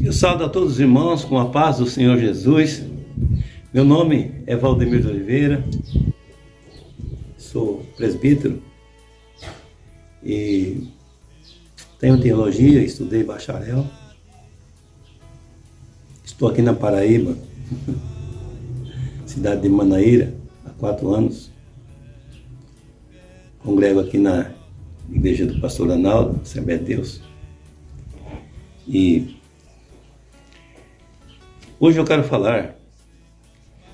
Eu saúdo a todos os irmãos com a paz do Senhor Jesus. Meu nome é Valdemir de Oliveira, sou presbítero e tenho teologia, estudei bacharel. Estou aqui na Paraíba, cidade de Manaíra, há 4 anos. Congrego aqui na igreja do pastor Arnaldo, Assembleia de Deus. E hoje eu quero falar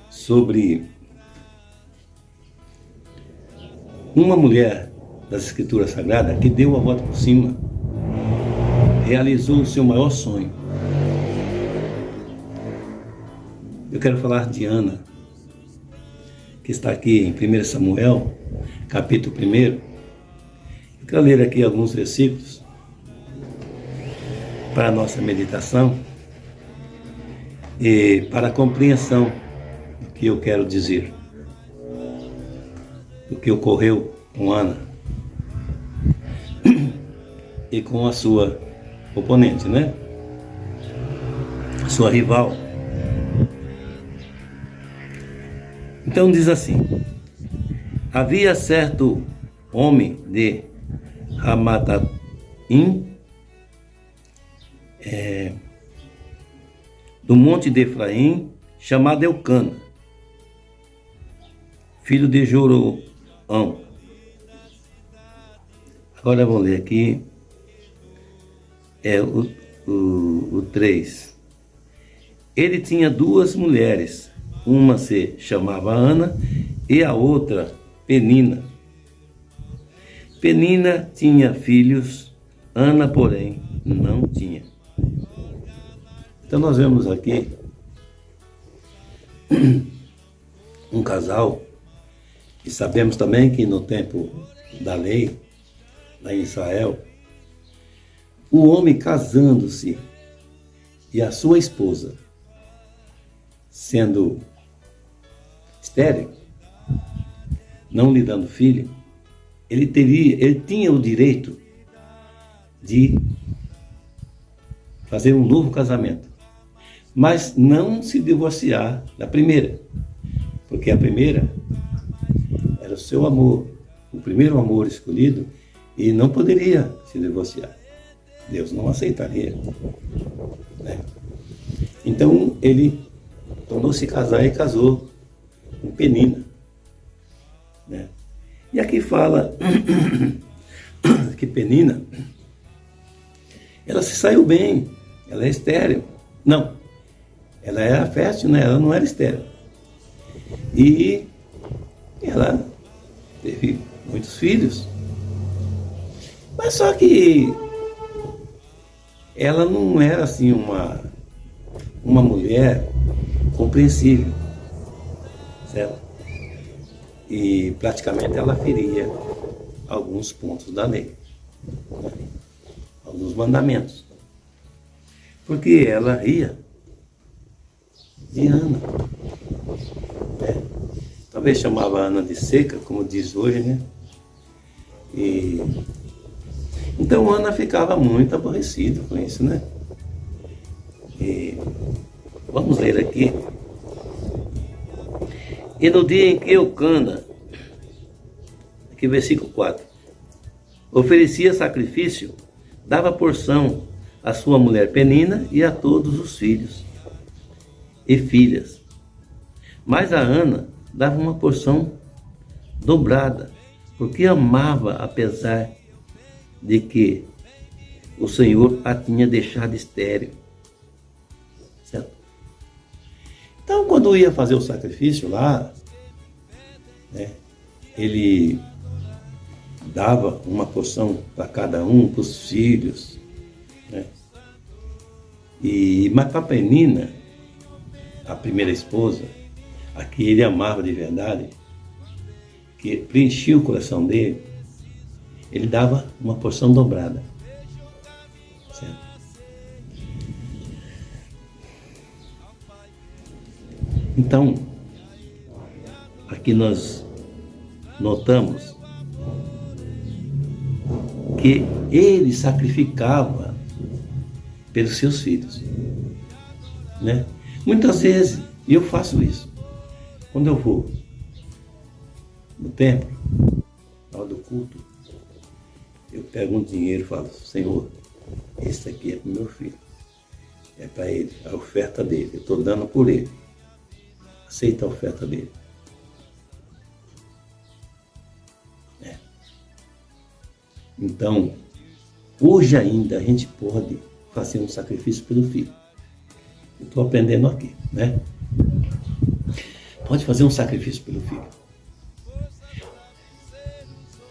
sobre uma mulher das Escrituras Sagradas que deu a volta por cima, realizou o seu maior sonho. Eu quero falar de Ana, que está aqui em 1 Samuel, capítulo 1. Eu quero ler aqui alguns versículos para a nossa meditação e para a compreensão do que eu quero dizer, do que ocorreu com Ana e com a sua oponente, né? A sua rival. Então diz assim: havia certo homem de Ramataim, do monte de Efraim, chamado Eucana, filho de Joroão. Agora vamos ler aqui o 3. Ele tinha 2 mulheres, uma se chamava Ana e a outra Penina. Penina tinha filhos, Ana, porém, não tinha. Então nós vemos aqui um casal, e sabemos também que no tempo da lei, lá em Israel, o homem casando-se e a sua esposa sendo estéril, não lhe dando filho, ele tinha o direito de fazer um novo casamento, mas não se divorciar da primeira, porque a primeira era o seu amor, o primeiro amor escolhido, e não poderia se divorciar. Deus não aceitaria, né? Então ele tornou-se casar e casou com Penina, né? E aqui fala que Penina, ela se saiu bem, ela é estéril. Não, ela era fértil, né? Ela não era estéril. E ela teve muitos filhos. Mas só que ela não era assim uma mulher compreensível, certo? E praticamente ela feria alguns pontos da lei, né? Alguns mandamentos, porque ela ria de Ana, né? Talvez chamava Ana de seca, como diz hoje, né? E então Ana ficava muito aborrecida com isso, né? E vamos ler aqui. E no dia em que Eucana, aqui versículo 4, oferecia sacrifício, dava porção à sua mulher Penina e a todos os filhos e filhas. Mas a Ana dava uma porção dobrada, porque amava, apesar de que o Senhor a tinha deixado estéril. Certo? Então, quando ia fazer o sacrifício lá, né, ele dava uma porção para cada um, para os filhos, né? Mas para a Penina, a primeira esposa, a que ele amava de verdade, que preenchia o coração dele, ele dava uma porção dobrada. Certo? Então, aqui nós notamos que ele sacrificava pelos seus filhos. né? Muitas vezes, e eu faço isso, quando eu vou no templo, na hora do culto, eu pego um dinheiro e falo, Senhor, esse aqui é para o meu filho, é para ele, a oferta dele, eu estou dando por ele, aceita a oferta dele. Então, hoje ainda a gente pode fazer um sacrifício pelo filho. Eu estou aprendendo aqui, né? Pode fazer um sacrifício pelo filho.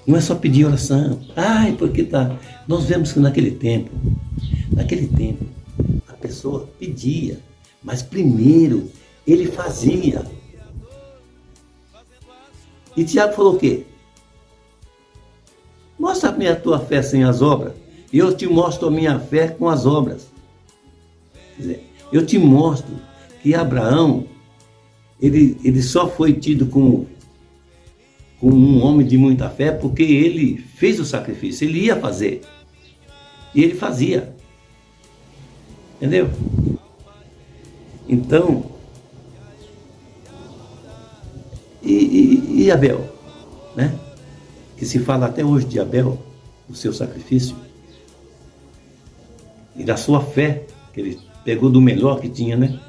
Não é só pedir oração. Ai, porque tá. Nós vemos que naquele tempo, a pessoa pedia, mas primeiro ele fazia. E Tiago falou o quê? Mostra-me a tua fé sem as obras, e eu te mostro a minha fé com as obras. Quer dizer, eu te mostro que Abraão, ele só foi tido como um homem de muita fé porque ele fez o sacrifício, ele ia fazer. E ele fazia. Entendeu? Então, e Abel, né? Que se fala até hoje de Abel, do seu sacrifício, e da sua fé, que ele pegou do melhor que tinha, né?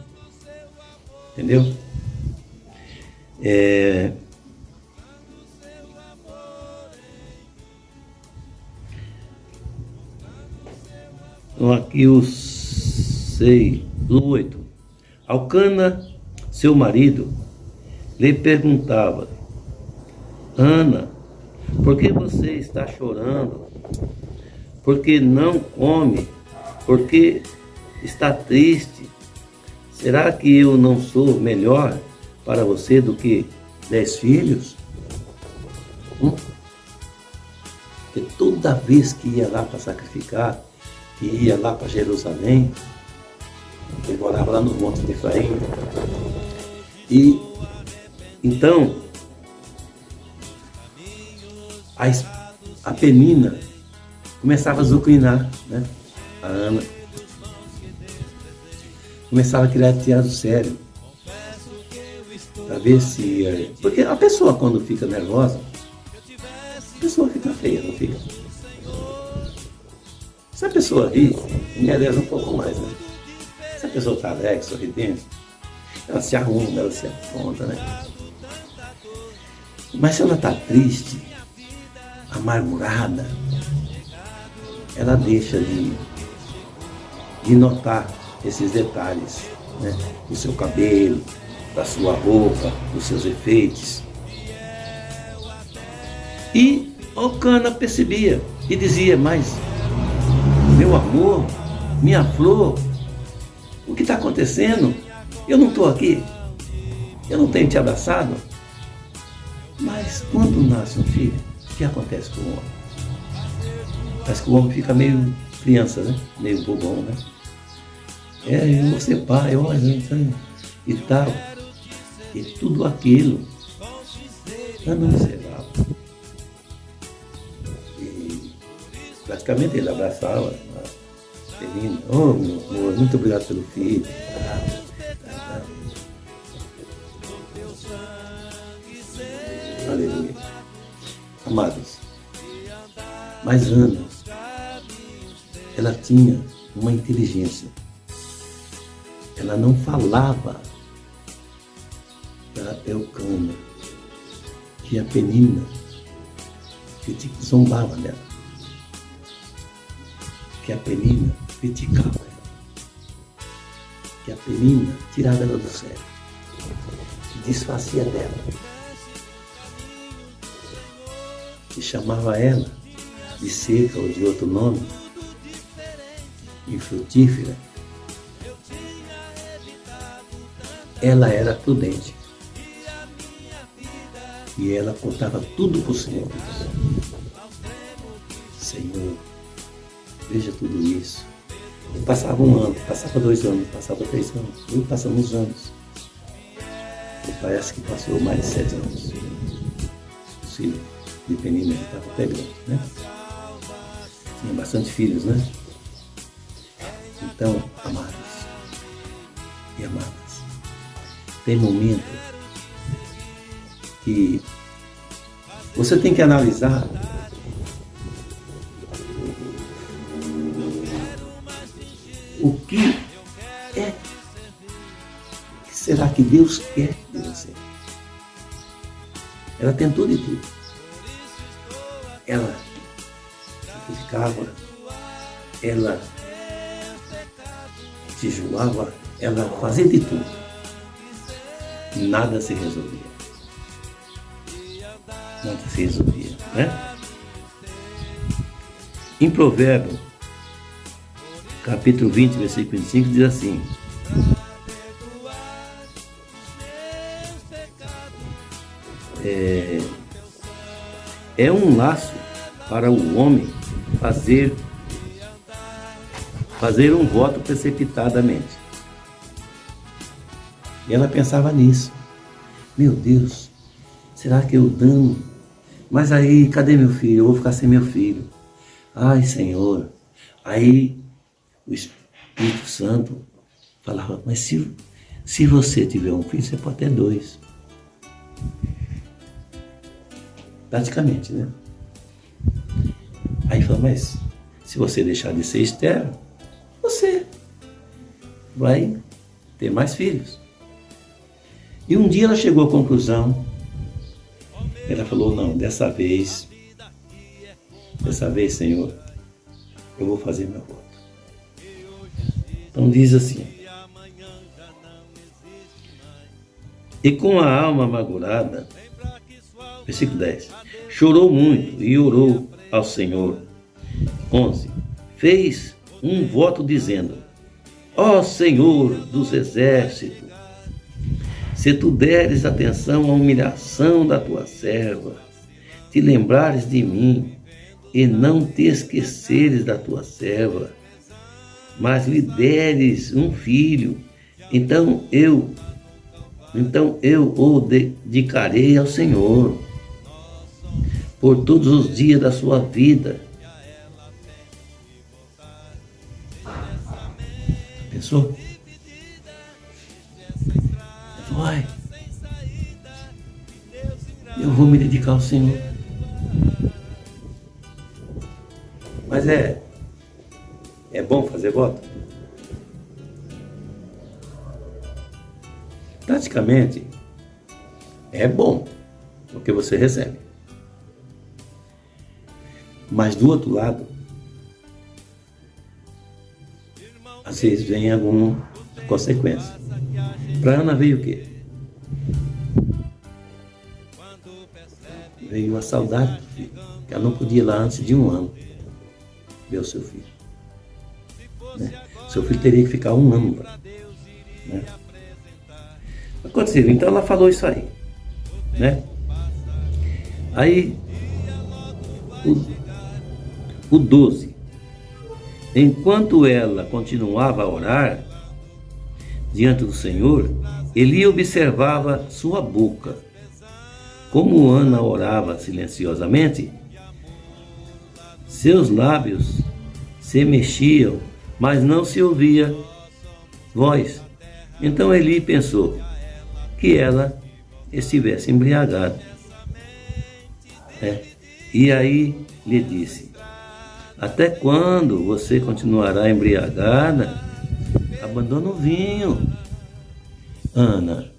Entendeu? Então aqui o 8. Alcana, seu marido, lhe perguntava, Ana, por que você está chorando? Por que não come? Por que está triste? Será que eu não sou melhor para você do que 10 filhos? Porque toda vez que ia lá para sacrificar, que ia lá para Jerusalém, ele morava lá no Monte de Efraim, e então a Penina começava a azucrinar, né? A Ana começava a tirar do sério, para ver se ia... Porque a pessoa, quando fica nervosa, a pessoa fica feia, não fica? Se a pessoa ri, merece um pouco mais, né? Se a pessoa está alegre, sorridente, ela se arruma, ela se apronta, né? Mas se ela está triste, amargurada, ela deixa de notar esses detalhes, né? Do seu cabelo, da sua roupa, dos seus efeitos. E Alcana percebia e dizia, mas meu amor, minha flor, o que está acontecendo? Eu não estou aqui, eu não tenho te abraçado. Mas quando nasce um filho, o que acontece com o homem? Parece que o homem fica meio criança, né? Meio bobão, né? Eu vou ser pai, olha, e tal. E tudo aquilo eu não observava. E praticamente ele abraçava a Penina. Oh, meu amor, muito obrigado pelo filho. Aleluia. Amados, mas Ana, ela tinha uma inteligência. Ela não falava para Elcana que a Penina zombava dela, que a Penina criticava ela, que a Penina tirava ela do sério, que desfazia dela, que chamava ela de seca ou de outro nome, infrutífera. Ela era prudente e ela contava tudo por Senhor. Senhor, veja tudo isso. Passava 1 ano, passava 2 anos, passava 3 anos, e passamos anos. E parece que passou mais de 7 anos. O filho de Penina estava até grande, né? Tinha bastante filhos, né? Então, amados, tem momentos que você tem que analisar o que será que Deus quer de você. Ela tentou de tudo. Ela sacrificava, ela jejuava, ela fazia de tudo. Nada se resolvia. Nada se resolvia, né? Em Provérbios, capítulo 20, versículo 25, diz assim: é um laço para o homem fazer um voto precipitadamente. E ela pensava nisso. Meu Deus, será que eu dano? Mas aí, cadê meu filho? Eu vou ficar sem meu filho. Ai, Senhor. Aí o Espírito Santo falava, mas se você tiver um filho, você pode ter dois. Praticamente, né? Aí falou, mas se você deixar de ser estéril, você vai ter mais filhos. E um dia ela chegou à conclusão, ela falou, não, dessa vez, Senhor, eu vou fazer meu voto. Então diz assim: e com a alma amargurada, versículo 10, chorou muito e orou ao Senhor. 11, fez um voto dizendo, ó Senhor dos exércitos, se tu deres atenção à humilhação da tua serva, te lembrares de mim e não te esqueceres da tua serva, mas lhe deres um filho, então eu o dedicarei ao Senhor por todos os dias da sua vida. Pensou? Vai, eu vou me dedicar ao Senhor. Mas é bom fazer voto? Praticamente é bom, porque você recebe. Mas do outro lado, às vezes vem alguma consequência. Para Ana veio o quê? Veio a saudade do filho, que ela não podia ir lá antes de 1 ano ver o seu filho. Né? Seu filho teria que ficar 1 ano lá. Né? Aconteceu, então ela falou isso aí. Né? Aí, o 12. Enquanto ela continuava a orar diante do Senhor, Eli observava sua boca. Como Ana orava silenciosamente, seus lábios se mexiam, mas não se ouvia voz. Então Eli pensou que ela estivesse embriagada. E aí lhe disse, até quando você continuará embriagada? Abandona o vinho. Ana,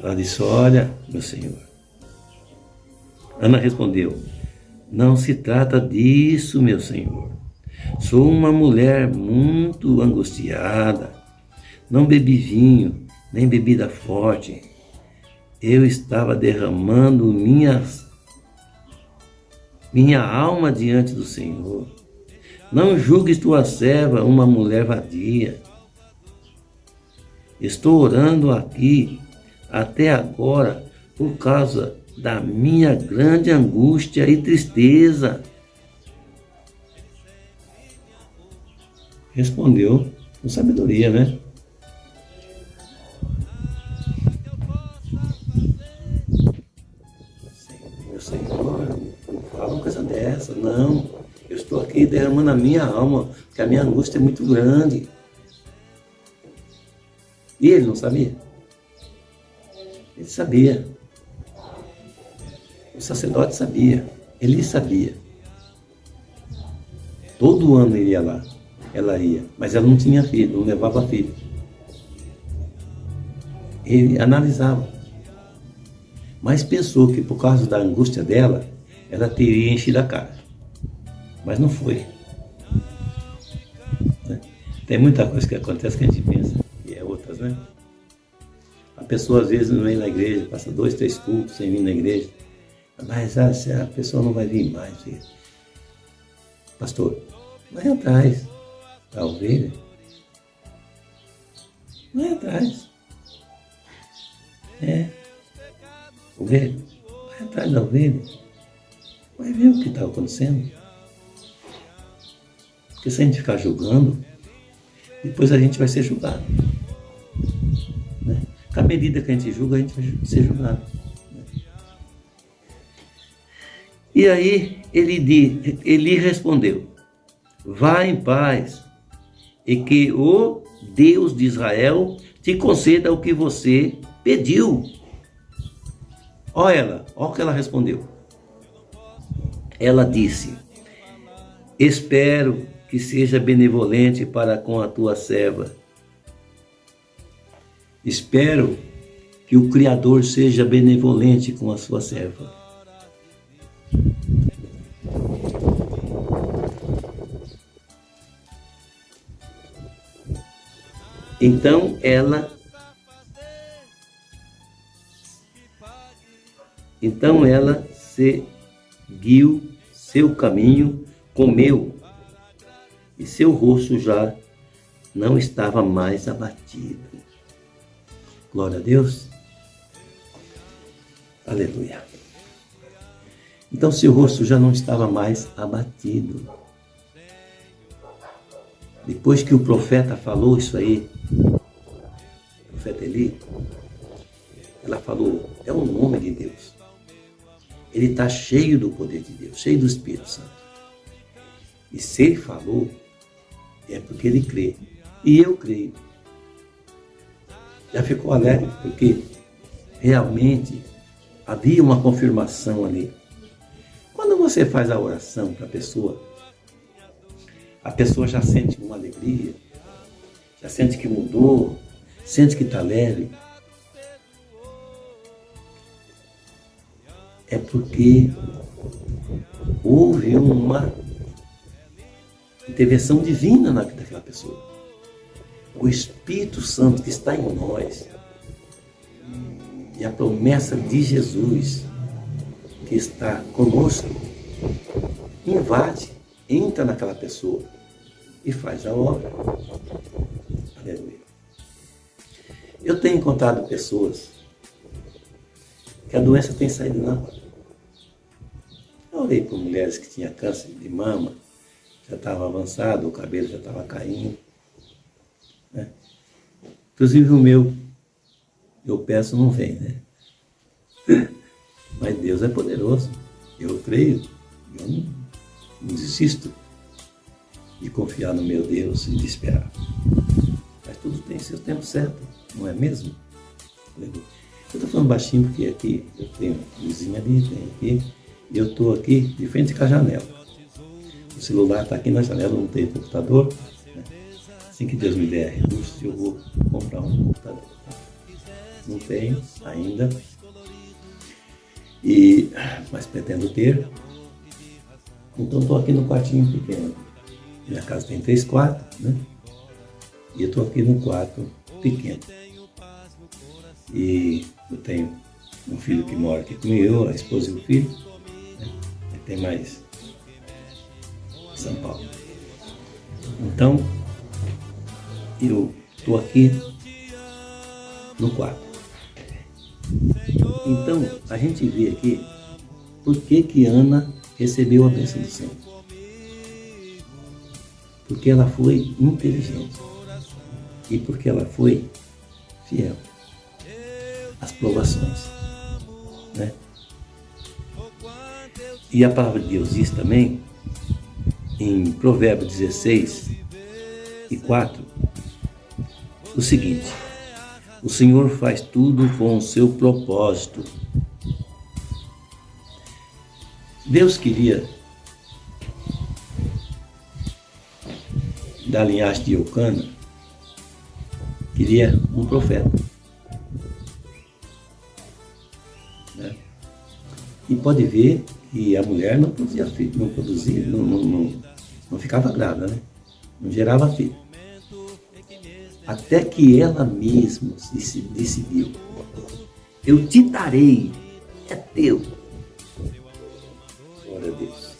ela disse, olha, meu senhor. Ana respondeu, não se trata disso, meu senhor. Sou uma mulher muito angustiada. Não bebi vinho, nem bebida forte. Eu estava derramando minha alma diante do Senhor. Não julgues tua serva uma mulher vadia. Estou orando aqui até agora por causa da minha grande angústia e tristeza. Respondeu com sabedoria, né? Meu Senhor, não fala uma coisa dessa, não. Eu estou aqui derramando a minha alma, porque a minha angústia é muito grande. E ele não sabia? Ele sabia. O sacerdote sabia. Ele sabia. Todo ano ele ia lá. Ela ia. Mas ela não tinha filho, não levava filho. Ele analisava. Mas pensou que por causa da angústia dela, ela teria enchido a cara. Mas não foi. Tem muita coisa que acontece que a gente pensa, e é outras, né? A pessoa às vezes não vem na igreja, passa 2, 3 cultos sem vir na igreja. Mas a pessoa não vai vir mais. Filho. Pastor, vai atrás da ovelha. Vai atrás. Ovelha, vai atrás da ovelha. Vai ver o que está acontecendo. Porque se a gente ficar julgando, depois a gente vai ser julgado. Né? Com a medida que a gente julga, a gente vai ser julgado. Né? E aí ele respondeu: vá em paz, e que o Deus de Israel te conceda o que você pediu. Olha o que ela respondeu. Ela disse: espero que seja benevolente para com a tua serva. Espero que o Criador seja benevolente com a sua serva. Então ela seguiu seu caminho, comeu, e seu rosto já não estava mais abatido. Glória a Deus. Aleluia. Então seu rosto já não estava mais abatido. Depois que o profeta falou isso aí, o profeta Eli, ela falou, é o nome de Deus. Ele está cheio do poder de Deus, cheio do Espírito Santo. E se ele falou, é porque ele crê. E eu creio. Já ficou alegre, porque realmente havia uma confirmação ali. Quando você faz a oração para a pessoa já sente uma alegria, já sente que mudou, sente que está leve. É porque houve uma intervenção divina na vida daquela pessoa. O Espírito Santo que está em nós e a promessa de Jesus que está conosco invade, entra naquela pessoa e faz a obra. Aleluia. Eu tenho encontrado pessoas que a doença tem saído na hora. Eu orei por mulheres que tinham câncer de mama, já estava avançado, o cabelo já estava caindo. Né? Inclusive o meu, eu peço, não vem, né? Mas Deus é poderoso. Eu creio. Eu não desisto de confiar no meu Deus e de esperar. Mas tudo tem seu tempo certo, não é mesmo? Eu estou falando baixinho porque aqui eu tenho vizinha ali, tenho aqui, e eu estou aqui de frente com a janela. O celular está aqui na janela, não tem computador. Né? Assim que Deus me der recursos, eu vou comprar um computador. Não tenho ainda, mas pretendo ter. Então estou aqui no quartinho pequeno. Minha casa tem 3 quartos, né? E eu estou aqui no quarto pequeno. E eu tenho um filho que mora aqui comigo, a esposa e o filho. Né? E tem mais em São Paulo. Então, eu estou aqui no quarto. Então, a gente vê aqui por que Ana recebeu a bênção do Senhor. Porque ela foi inteligente. E porque ela foi fiel às provações. Né? E a palavra de Deus diz também, em Provérbios 16 e 4, o seguinte: O Senhor faz tudo com o seu propósito. Deus queria, da linhagem de Eucana, queria um profeta. Né? E pode ver que a mulher não produzia filho, não ficava grávida, né? Não gerava filho. Até que ela mesma decidiu: eu te darei, é teu. Glória a Deus.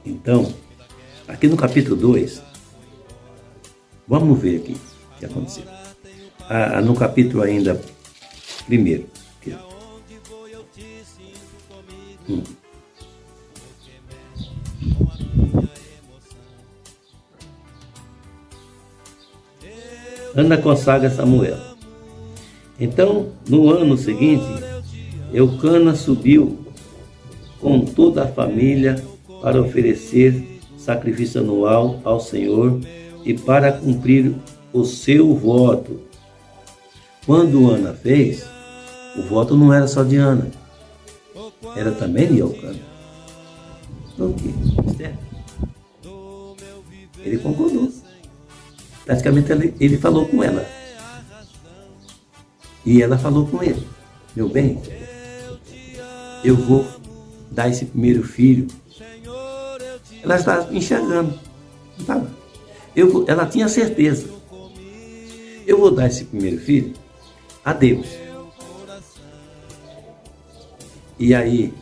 Então, aqui no capítulo 2, vamos ver aqui o que aconteceu. No capítulo ainda primeiro. Ana consagra Samuel. Então, no ano seguinte, Eucana subiu com toda a família para oferecer sacrifício anual ao Senhor e para cumprir o seu voto. Quando Ana fez, o voto não era só de Ana, era também de Eucana. Então, o que? Ele concordou. Praticamente ele falou com ela. E ela falou com ele: meu bem, eu vou dar esse primeiro filho. Ela estava enxergando. Não estava. Ela tinha certeza. Eu vou dar esse primeiro filho a Deus. E aí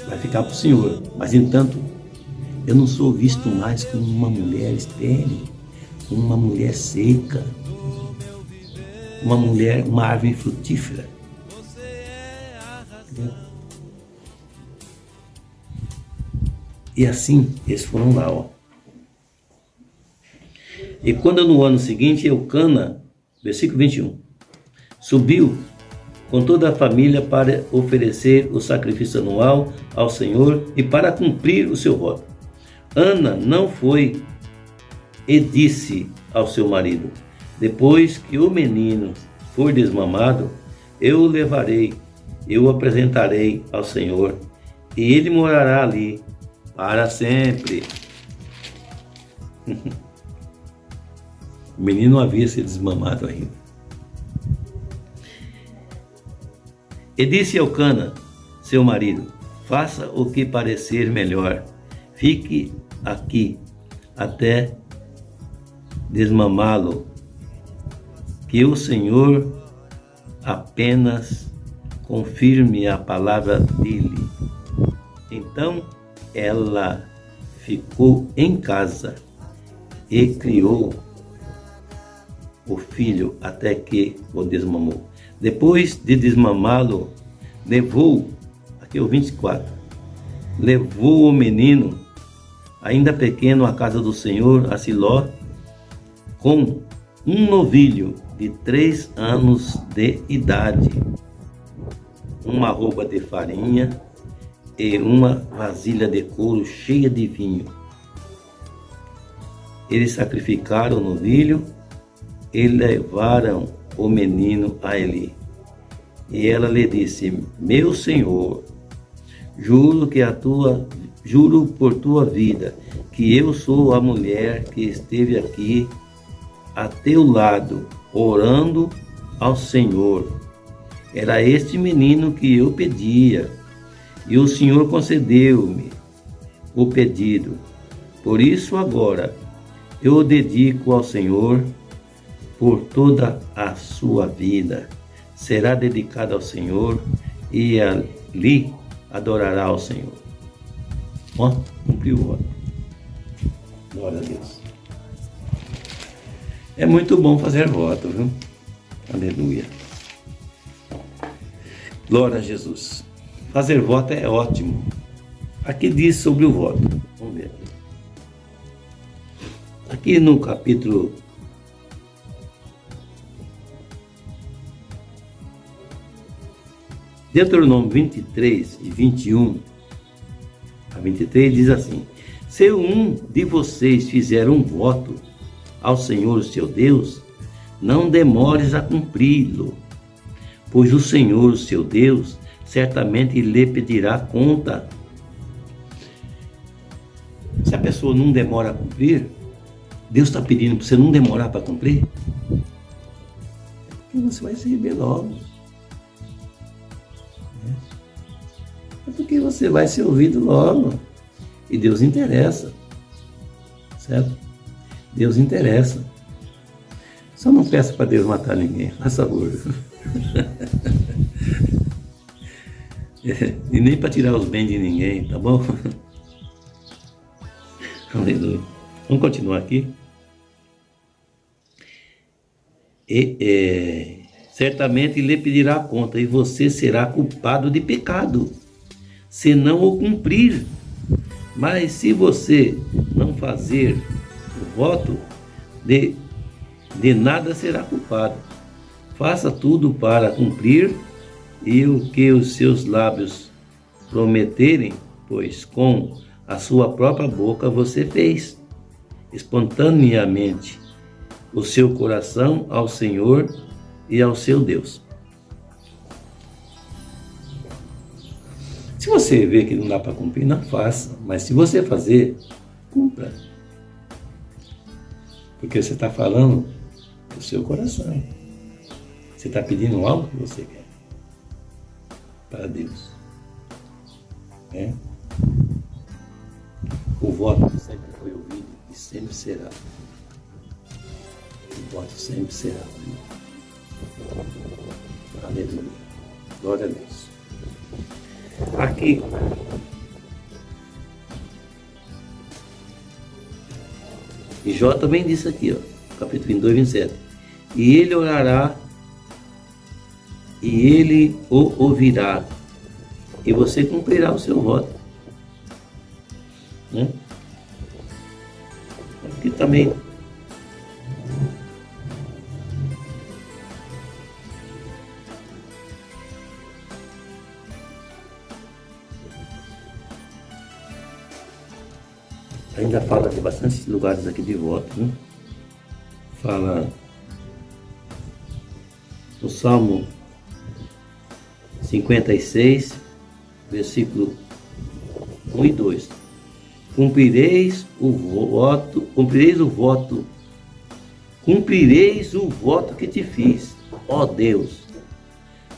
vai ficar para o Senhor. Mas, entanto, eu não sou visto mais como uma mulher estéril, como uma mulher seca, uma árvore frutífera. Entendeu? E assim, eles foram lá, ó. E quando no ano seguinte, Eucana, versículo 21, subiu com toda a família para oferecer o sacrifício anual ao Senhor e para cumprir o seu voto. Ana não foi e disse ao seu marido: depois que o menino for desmamado, eu o levarei, eu o apresentarei ao Senhor, e ele morará ali para sempre. O menino não havia sido desmamado ainda. E disse Eucana, seu marido: faça o que parecer melhor, fique aqui até desmamá-lo, que o Senhor apenas confirme a palavra dele. Então ela ficou em casa e criou o filho até que o desmamou. Depois de desmamá-lo, levou, aqui é o 24, levou o menino, ainda pequeno, à casa do Senhor, a Siló, com um novilho de 3 anos de idade, uma arroba de farinha e uma vasilha de couro cheia de vinho. Eles sacrificaram o novilho e levaram o menino a Eli. E ela lhe disse: meu senhor, juro por tua vida, que eu sou a mulher que esteve aqui a teu lado, orando ao Senhor. Era este menino que eu pedia, e o Senhor concedeu-me o pedido. Por isso agora eu o dedico ao Senhor por toda a sua vida. Será dedicado ao Senhor e ali adorará ao Senhor. Ó, cumpriu o voto. Glória a Deus. É muito bom fazer voto, viu? Aleluia. Glória a Jesus. Fazer voto é ótimo. Aqui diz sobre o voto. Vamos ver aqui. Aqui no capítulo Deuteronômio 23 e 21 a 23 diz assim: se um de vocês fizer um voto ao Senhor, seu Deus, não demores a cumpri-lo, pois o Senhor, o seu Deus, certamente lhe pedirá conta. Se a pessoa não demora a cumprir, Deus está pedindo para você não demorar para cumprir, porque você vai se receber logo. É porque você vai ser ouvido logo. E Deus interessa. Certo? Deus interessa. Só não peça para Deus matar ninguém, faça favor. E nem para tirar os bens de ninguém, tá bom? Aleluia. Vamos continuar aqui. Certamente lhe pedirá conta, e você será culpado de pecado, se não o cumprir. Mas se você não fazer o voto, de nada será culpado. Faça tudo para cumprir e o que os seus lábios prometerem, pois com a sua própria boca você fez, espontaneamente, o seu coração ao Senhor e ao seu Deus. Se você vê que não dá para cumprir, não faça. Mas se você fazer, cumpra. Porque você está falando do seu coração. Você está pedindo algo que você quer para Deus. O voto sempre foi ouvido e sempre será. O voto sempre será ouvido. Aleluia. Glória a Deus. Aqui, e Jó também disse aqui, capítulo 22, 27. E ele orará, e ele o ouvirá, e você cumprirá o seu voto. Aqui também. Ainda fala de bastantes lugares aqui de voto, né? Fala no Salmo 56, versículo 1 e 2. Cumprireis o voto que te fiz, ó Deus.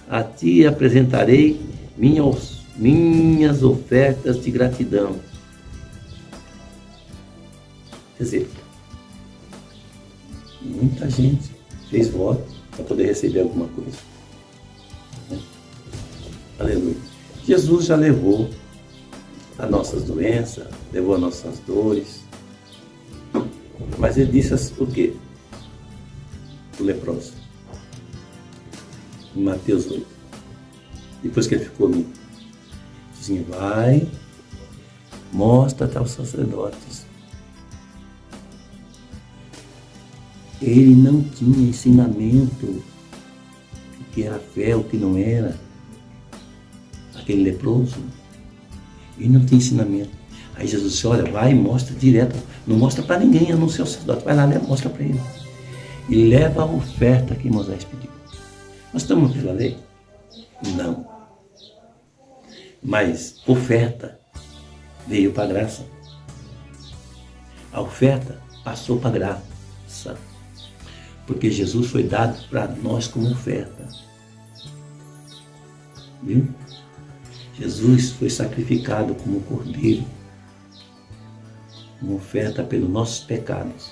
A ti apresentarei minhas ofertas de gratidão. Quer dizer, muita gente fez voto para poder receber alguma coisa. Aleluia. Jesus já levou as nossas doenças, levou as nossas dores. Mas ele disse o quê? O leproso. Em Mateus 8. Depois que ele ficou limpo. Assim, vai, mostra-te aos sacerdotes. Ele não tinha ensinamento, o que era fé, o que não era. Aquele leproso, ele não tem ensinamento. Aí Jesus disse, olha, vai e mostra direto, não mostra para ninguém, a não ser o sacerdote, vai lá, mostra para ele. E leva a oferta que Moisés pediu. Nós estamos pela lei? Não. Mas oferta veio para a graça. A oferta passou para a graça. Porque Jesus foi dado para nós como oferta. Viu? Jesus foi sacrificado como cordeiro, uma oferta pelos nossos pecados.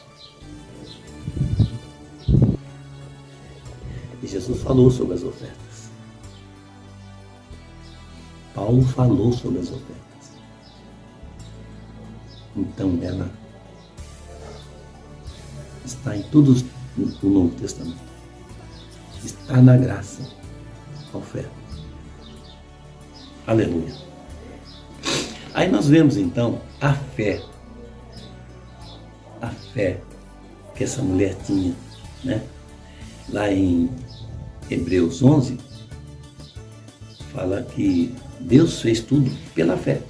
E Jesus falou sobre as ofertas. Paulo falou sobre as ofertas. Então ela está em todos o Novo Testamento. Está na graça a oferta. Aleluia. Aí nós vemos então a fé que essa mulher tinha, né? Lá em Hebreus 11, fala que Deus fez tudo pela fé.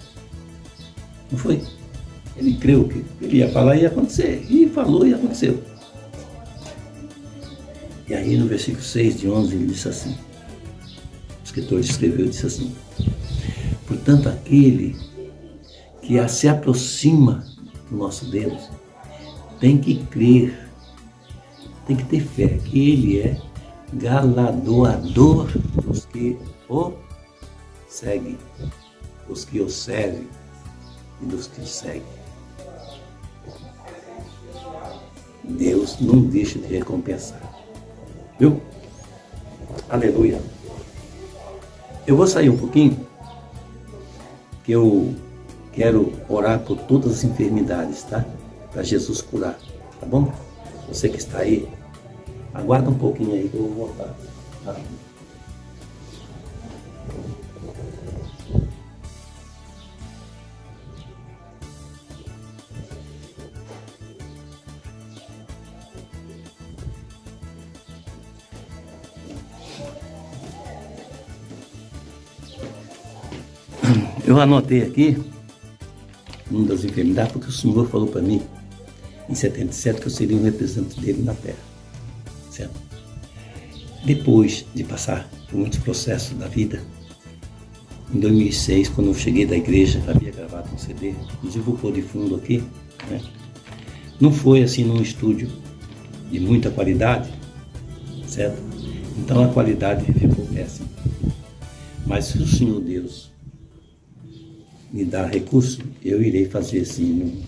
Não foi? Ele creu que ele ia falar e ia acontecer. E falou e aconteceu. E aí no versículo 6 de 11 ele disse assim, o escritor escreveu e disse assim: portanto, aquele que se aproxima do nosso Deus tem que crer, tem que ter fé que Ele é galardoador dos que o seguem, dos que o servem e dos que o seguem. Deus não deixa de recompensar. Viu? Aleluia. Eu vou sair um pouquinho, que eu quero orar por todas as enfermidades, tá? Para Jesus curar, tá bom? Você que está aí, aguarda um pouquinho aí que eu vou voltar. Tá? Eu anotei aqui uma das enfermidades, porque o Senhor falou para mim em 77 que eu seria um representante dele na Terra, certo? Depois de passar por muitos processos da vida, em 2006, quando eu cheguei da igreja, havia gravado um CD, inclusive vou pôr de fundo aqui, né? Não foi assim num estúdio de muita qualidade, certo? Então a qualidade ficou péssima. Mas se o Senhor Deus me dá recurso, eu irei fazer assim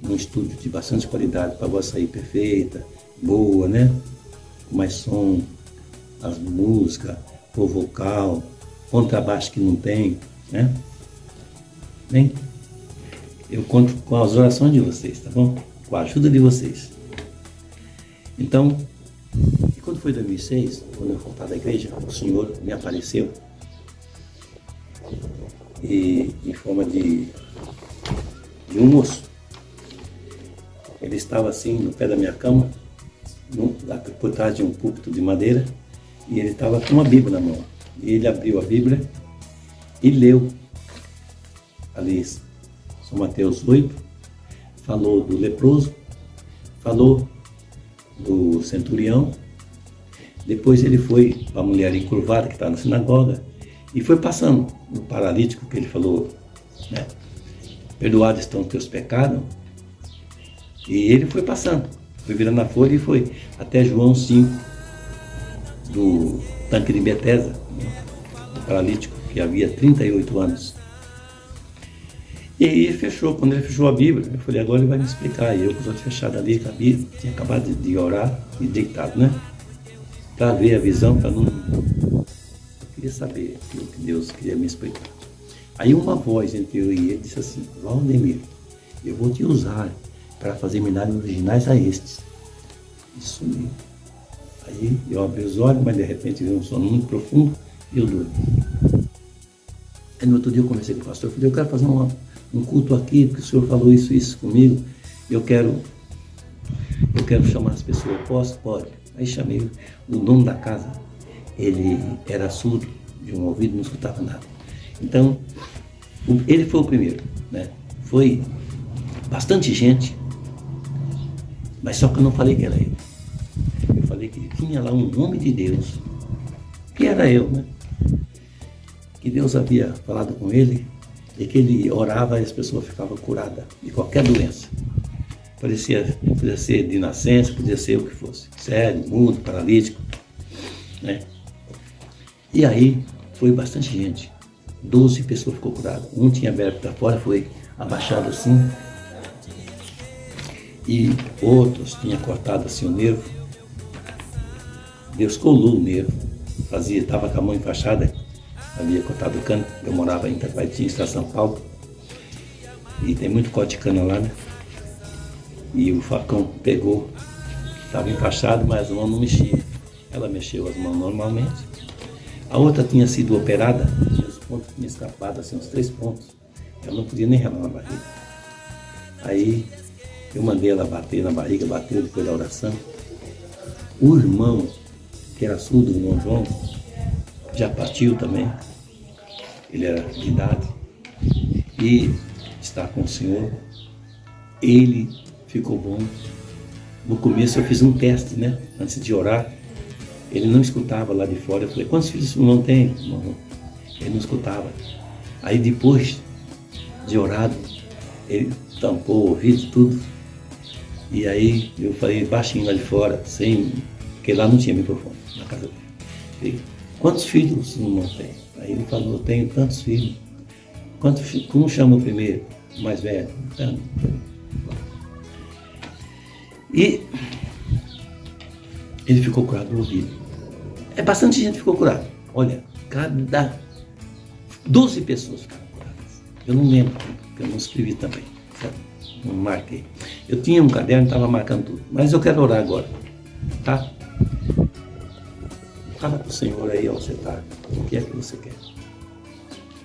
num estúdio de bastante qualidade, para a voz sair perfeita, boa, né? Com mais som, as músicas, o vocal, contrabaixo que não tem, né? Bem, eu conto com as orações de vocês, tá bom? Com a ajuda de vocês. Então, e quando foi 2006, quando eu voltar da igreja, o Senhor me apareceu e em forma de um moço. Ele estava assim no pé da minha cama, por trás de um púlpito de madeira, e ele estava com uma Bíblia na mão. E ele abriu a Bíblia e leu ali São Mateus 8, falou do leproso, falou do centurião, depois ele foi para a mulher encurvada que estava na sinagoga e foi passando no paralítico que ele falou, né? Perdoados estão os teus pecados. E ele foi passando, foi virando a folha e foi até João 5, do tanque de Betesda, né? Do paralítico que havia 38 anos. E aí ele fechou, quando ele fechou a Bíblia, eu falei, agora ele vai me explicar. E eu com os olhos fechados ali, tinha acabado de orar e deitado, né? Para ver a visão, para não... Eu queria saber o que Deus queria me explicar. Aí uma voz entre eu e ele disse assim: Valdemir, eu vou te usar para fazer milagres originais a estes. Isso mesmo. Aí eu abri os olhos, mas de repente veio um sono muito profundo e eu dormi. Aí no outro dia eu conversei com o pastor, eu falei, eu quero fazer um culto aqui, porque o senhor falou isso comigo, eu quero chamar as pessoas, posso? Pode. Aí chamei o dono da casa, ele era surdo, de um ouvido, não escutava nada. Então, ele foi o primeiro, né? Foi bastante gente, mas só que eu não falei que era ele. Eu falei que tinha lá um homem de Deus, que era eu, né? Que Deus havia falado com ele, e que ele orava e as pessoas ficavam curadas de qualquer doença. Podia ser de nascença, podia ser o que fosse, cego, mudo, paralítico, né? E aí foi bastante gente, 12 pessoas ficou curadas. Um tinha aberto para fora, foi abaixado assim, e outros tinham cortado assim o nervo. Deus colou o nervo, estava com a mão enfaixada, havia cortado o cano. Eu morava em Itacoatinga, estado de São Paulo, e tem muito corte de cana lá, né? E o facão pegou, estava enfaixado, mas as mãos não mexiam. Ela mexeu as mãos normalmente. A outra tinha sido operada, e os pontos tinham escapado, assim, uns 3 pontos. Ela não podia nem relar na barriga. Aí eu mandei ela bater na barriga, bateu depois da oração. O irmão, que era surdo, o irmão João, já partiu também. Ele era de idade e está com o Senhor. Ele ficou bom. No começo eu fiz um teste, né? Antes de orar, Ele não escutava lá de fora. Eu falei, quantos filhos o irmão tem? Irmão? Ele não escutava. Aí depois de orado, ele tampou o ouvido, tudo. E aí eu falei baixinho lá de fora, porque lá não tinha microfone na casa dele. Falei, quantos filhos o irmão tem? Aí ele falou, eu tenho tantos filhos. Como chama o primeiro? O mais velho? E ele ficou curado do ouvido. Bastante gente ficou curada. Olha, cada 12 pessoas ficaram curadas. Eu não lembro, porque eu não escrevi também, certo? Não marquei. Eu tinha um caderno e estava marcando tudo. Mas eu quero orar agora, tá? Fala para o Senhor aí, onde você está. O que é que você quer?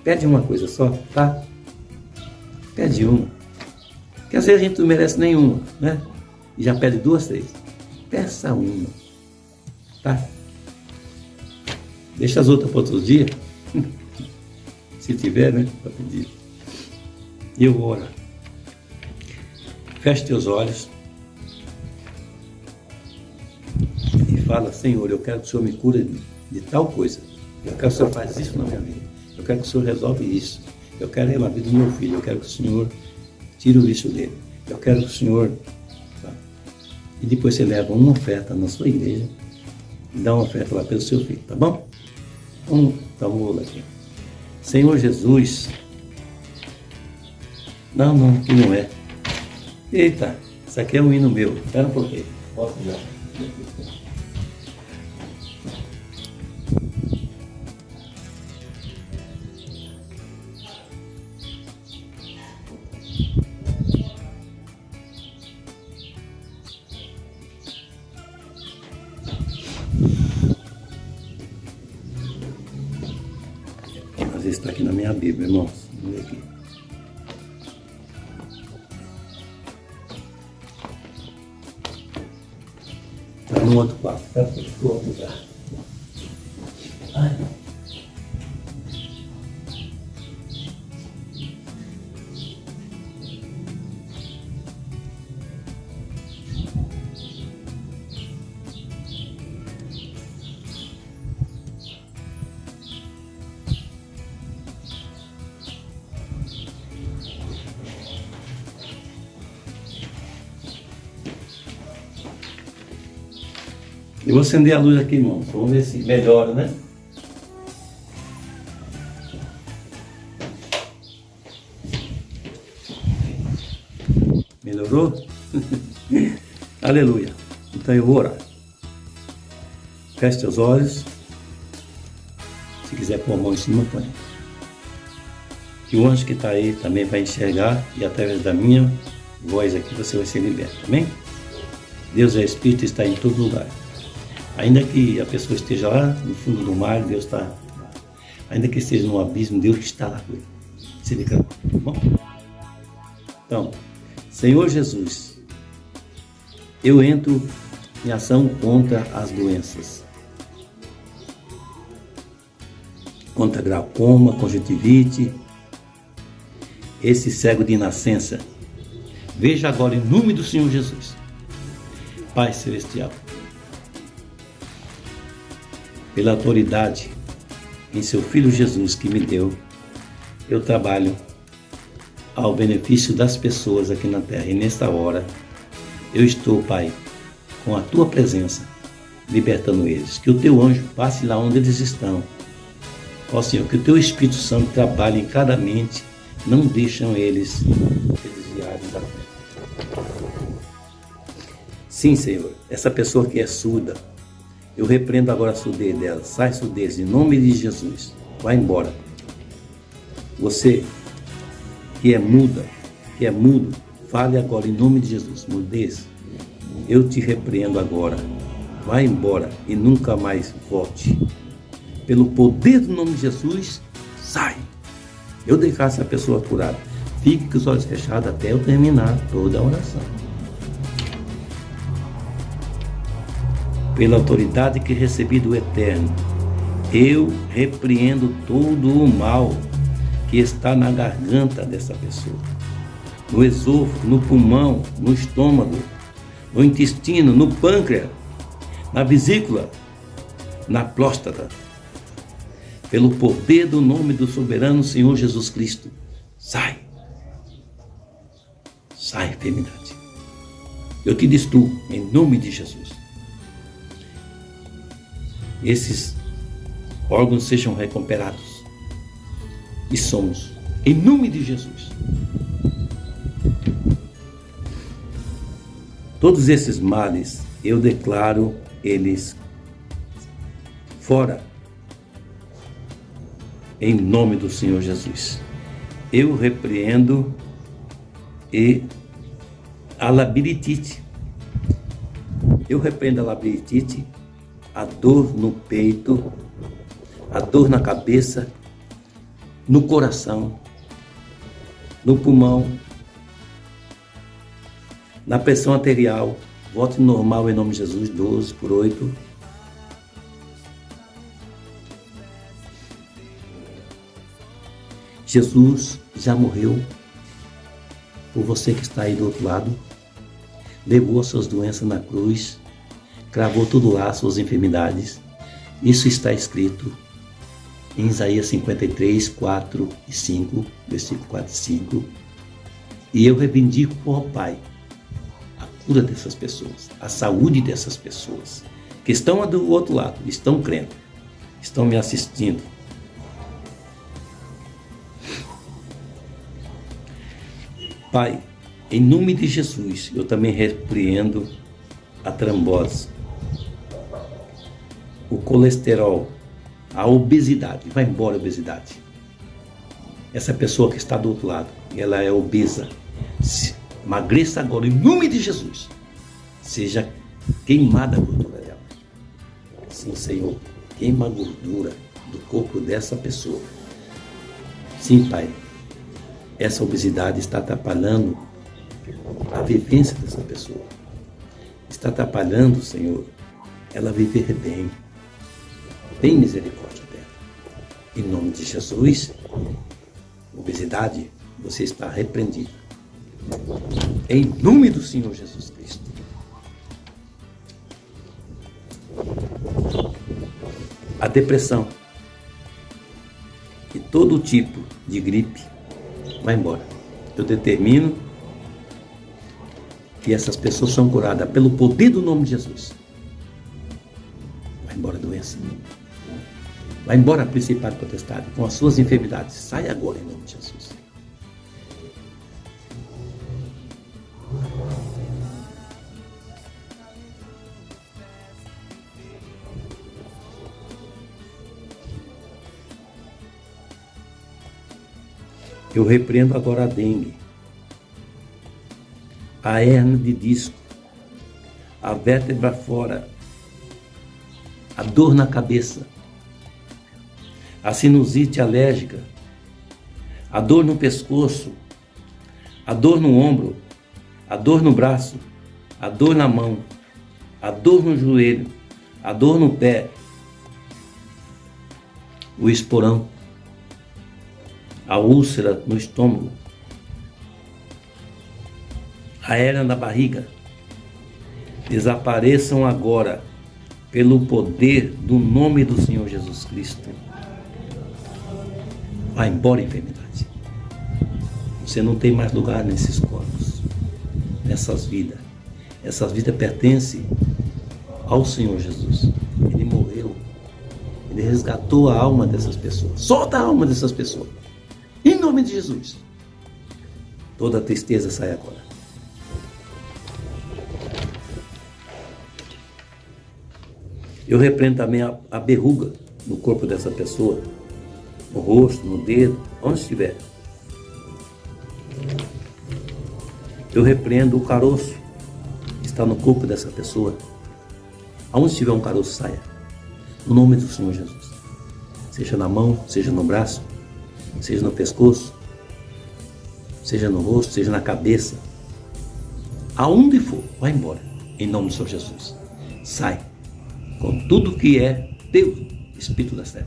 Pede uma coisa só, tá? Pede uma. Porque às vezes a gente não merece nenhuma, né? E já pede 2, 3. Peça uma, tá? Deixa as outras para outro dia. Se tiver, né? Para pedir. E eu vou orar. Feche teus olhos. E fala, Senhor, eu quero que o Senhor me cure de tal coisa. Eu quero que o Senhor faça isso na minha vida. Eu quero que o Senhor resolve isso. Eu quero a vida do meu filho. Eu quero que o Senhor tire o vício dele. Eu quero que o Senhor... Tá? E depois você leva uma oferta na sua igreja e dá uma oferta lá pelo seu filho, tá bom? Vamos aqui. Senhor Jesus. Não, que não é. Eita, isso aqui é um hino meu. Espera um pouquinho. Posso já. Às vezes está aqui na minha Bíblia, irmãos. Vamos ver aqui. Está no outro quarto. Espera que eu outro lugar. Ai. Eu vou acender a luz aqui, irmãos. Vamos ver se melhora, né? Melhorou? Aleluia. Então eu vou orar. Feche seus olhos. Se quiser pôr a mão em cima, põe. Que o anjo que está aí também vai enxergar e através da minha voz aqui você vai ser liberto. Amém? Deus é Espírito e está em todo lugar. Ainda que a pessoa esteja lá no fundo do mar, Deus está lá. Ainda que esteja no abismo, Deus está lá com ele. Se liga, tá bom? Então, Senhor Jesus, eu entro em ação contra as doenças. Contra glaucoma, conjuntivite, esse cego de nascença. Veja agora em nome do Senhor Jesus. Pai Celestial, pela autoridade em seu Filho Jesus que me deu, eu trabalho ao benefício das pessoas aqui na terra. E nesta hora, eu estou, Pai, com a Tua presença, libertando eles. Que o Teu anjo passe lá onde eles estão. Ó Senhor, que o Teu Espírito Santo trabalhe em cada mente, não deixam eles se desviarem da fé. Sim, Senhor, essa pessoa que é surda, eu repreendo agora a surdez dela. Sai surdez, em nome de Jesus. Vai embora. Você que é muda, que é mudo, fale agora em nome de Jesus. Mudez, eu te repreendo agora. Vai embora e nunca mais volte. Pelo poder do nome de Jesus, sai. Eu deixar essa pessoa curada. Fique com os olhos fechados até eu terminar toda a oração. Pela autoridade que recebi do Eterno, eu repreendo todo o mal que está na garganta dessa pessoa, no esôfago, no pulmão, no estômago, no intestino, no pâncreas, na vesícula. na próstata. Pelo poder do nome do soberano Senhor Jesus Cristo. Sai. Sai, enfermidade. Eu te destruo em nome de Jesus. Esses órgãos sejam recuperados. E somos, em nome de Jesus. Todos esses males, eu declaro eles fora, em nome do Senhor Jesus. Eu repreendo a labirintite. Eu repreendo a labirintite, a dor no peito, a dor na cabeça, no coração, no pulmão, na pressão arterial. Volte normal em nome de Jesus, 12/8. Jesus já morreu por você que está aí do outro lado, levou as suas doenças na cruz, cravou tudo lá, suas enfermidades. Isso está escrito em Isaías 53, 4 e 5, versículo 4 e 5. E eu reivindico ao Pai a cura dessas pessoas, a saúde dessas pessoas que estão do outro lado, estão crendo, estão me assistindo. Pai, em nome de Jesus, eu também repreendo a trombose, o colesterol, a obesidade. Vai embora a obesidade. Essa pessoa que está do outro lado, ela é obesa. Emagreça agora, em nome de Jesus. Seja queimada a gordura dela. Sim, Senhor, queima a gordura do corpo dessa pessoa. Sim, Pai. Essa obesidade está atrapalhando a vivência dessa pessoa. Está atrapalhando, Senhor, ela viver bem. Tem misericórdia dela. Em nome de Jesus, obesidade, você está repreendida. Em nome do Senhor Jesus Cristo. A depressão e todo tipo de gripe vai embora. Eu determino que essas pessoas são curadas pelo poder do nome de Jesus. Vai embora a doença. Vai embora a principado potestade com as suas enfermidades. Sai agora em nome de Jesus. Eu repreendo agora a dengue, a hérnia de disco, a vértebra fora, a dor na cabeça, a sinusite alérgica, a dor no pescoço, a dor no ombro, a dor no braço, a dor na mão, a dor no joelho, a dor no pé, o esporão, a úlcera no estômago, a hérnia na barriga, desapareçam agora pelo poder do nome do Senhor Jesus Cristo. Vai embora, enfermidade. Você não tem mais lugar nesses corpos, nessas vidas. Essas vidas pertencem ao Senhor Jesus. Ele morreu. Ele resgatou a alma dessas pessoas. Solta a alma dessas pessoas. Em nome de Jesus. Toda tristeza sai agora. Eu repreendo também a verruga no corpo dessa pessoa. No rosto, no dedo, onde estiver. Eu repreendo o caroço que está no corpo dessa pessoa. Aonde estiver um caroço, saia. No nome do Senhor Jesus. Seja na mão, seja no braço, seja no pescoço, seja no rosto, seja na cabeça. Aonde for, vai embora. Em nome do Senhor Jesus. Sai. Com tudo que é Deus, Espírito da Terra.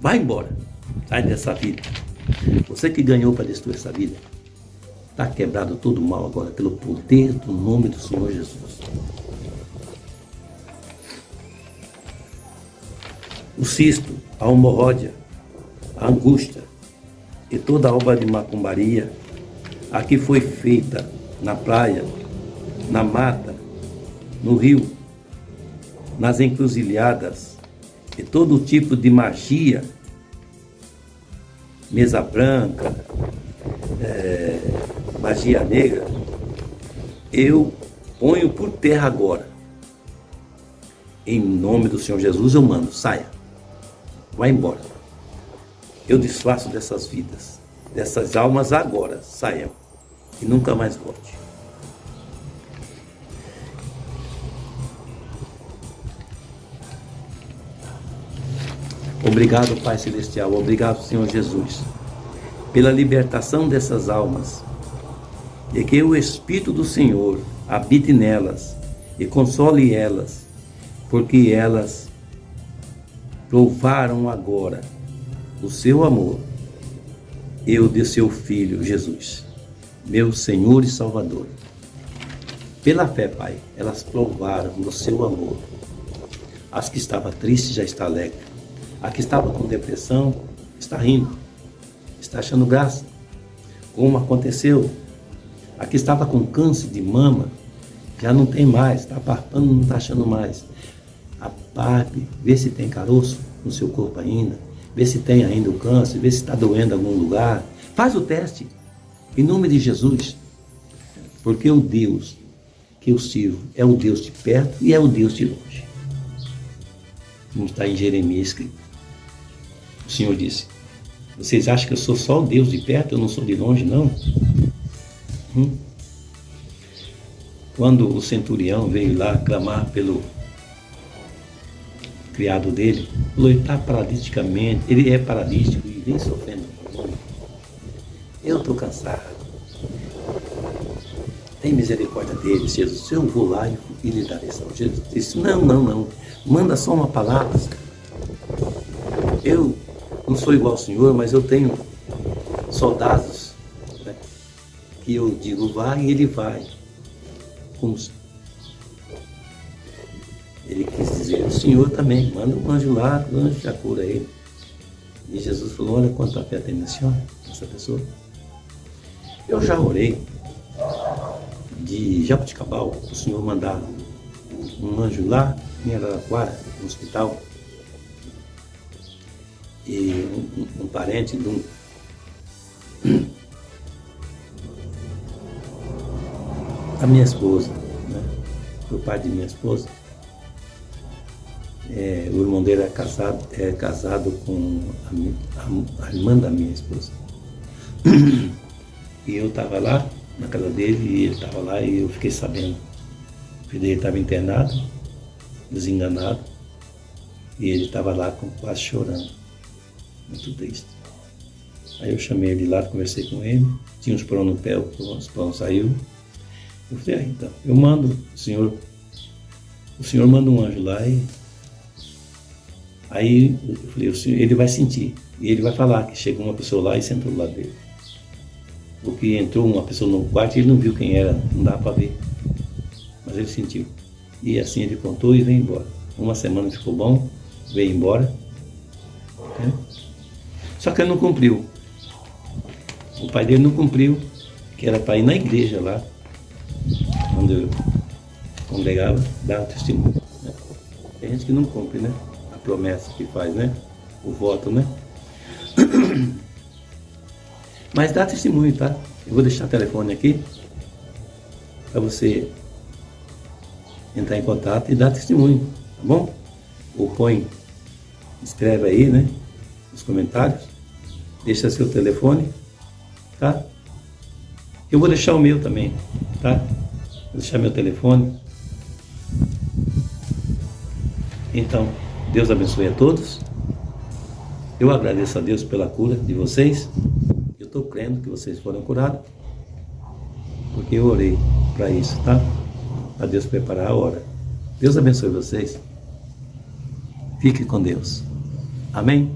Vai embora. Sai dessa vida. Você que ganhou para destruir essa vida, está quebrado todo o mal agora pelo poder do nome do Senhor Jesus. o cisto, a hemorródia, a angústia e toda a obra de macumbaria, a que foi feita na praia, na mata, no rio, nas encruzilhadas, e todo tipo de magia, mesa branca, magia negra, eu ponho por terra agora. Em nome do Senhor Jesus eu mando, saia, vai embora. Eu desfaço dessas vidas, dessas almas agora, saiam e nunca mais volte. Obrigado, Pai Celestial, obrigado, Senhor Jesus, pela libertação dessas almas, e que o Espírito do Senhor habite nelas e console elas, porque elas provaram agora o seu amor, eu de seu Filho Jesus, meu Senhor e Salvador. Pela fé, Pai, elas provaram do seu amor. As que estavam tristes já está alegre. A que estava com depressão está rindo, está achando graça, como aconteceu. A que estava com câncer de mama já não tem mais, está apartando, não está achando mais. Aparte, vê se tem caroço no seu corpo ainda, vê se tem ainda o câncer, vê se está doendo em algum lugar. Faz o teste, em nome de Jesus, porque o Deus que eu sirvo é o Deus de perto e é o Deus de longe. Como está em Jeremias escrito. O Senhor disse: vocês acham que eu sou só o Deus de perto, eu não sou de longe, não? Quando o centurião veio lá clamar pelo criado dele, falou: ele está paraliticamente, ele é paralítico e vem sofrendo muito. Eu estou cansado. Tem misericórdia dele, Jesus. Eu vou lá e lhe darei saúde. Jesus disse: não. Manda só uma palavra. Eu não sou igual ao Senhor, mas eu tenho soldados, né, que eu digo vai e ele vai. Como ele quis dizer, o Senhor também, manda um anjo lá, o anjo já cura ele. E Jesus falou: olha quanta fé tem nessa pessoa. Eu já orei de Jaboticabal, o Senhor mandar um anjo lá em Araraquara, no hospital, e um parente de a minha esposa, né? O pai de minha esposa, o irmão dele é casado com a irmã da minha esposa. E eu estava lá na casa dele e ele estava lá e eu fiquei sabendo. O filho dele estava internado, desenganado, e ele estava lá quase chorando, muito triste. Aí eu chamei ele lá, conversei com ele, tinha uns pão no pé, os pão saiu. Eu falei: então, eu mando, o senhor manda um anjo lá e... Aí eu falei: ele vai sentir, e ele vai falar que chegou uma pessoa lá e sentou do lado dele. Porque entrou uma pessoa no quarto e ele não viu quem era, não dava para ver. Mas ele sentiu. E assim ele contou e veio embora. Uma semana ficou bom, veio embora. Só que ele não cumpriu. O pai dele não cumpriu, que era para ir na igreja lá, onde eu congregava, dar o testemunho. Né? Tem gente que não cumpre, né? A promessa que faz, né? O voto, né? Mas dá testemunho, tá? Eu vou deixar o telefone aqui para você entrar em contato e dar testemunho, tá bom? Ou escreve aí, né? Nos comentários, deixa seu telefone, tá? Eu vou deixar o meu também, tá? Vou deixar meu telefone. Então, Deus abençoe a todos. Eu agradeço a Deus pela cura de vocês. Eu estou crendo que vocês foram curados, porque eu orei para isso, tá? Para Deus preparar a hora. Deus abençoe vocês. Fique com Deus. Amém?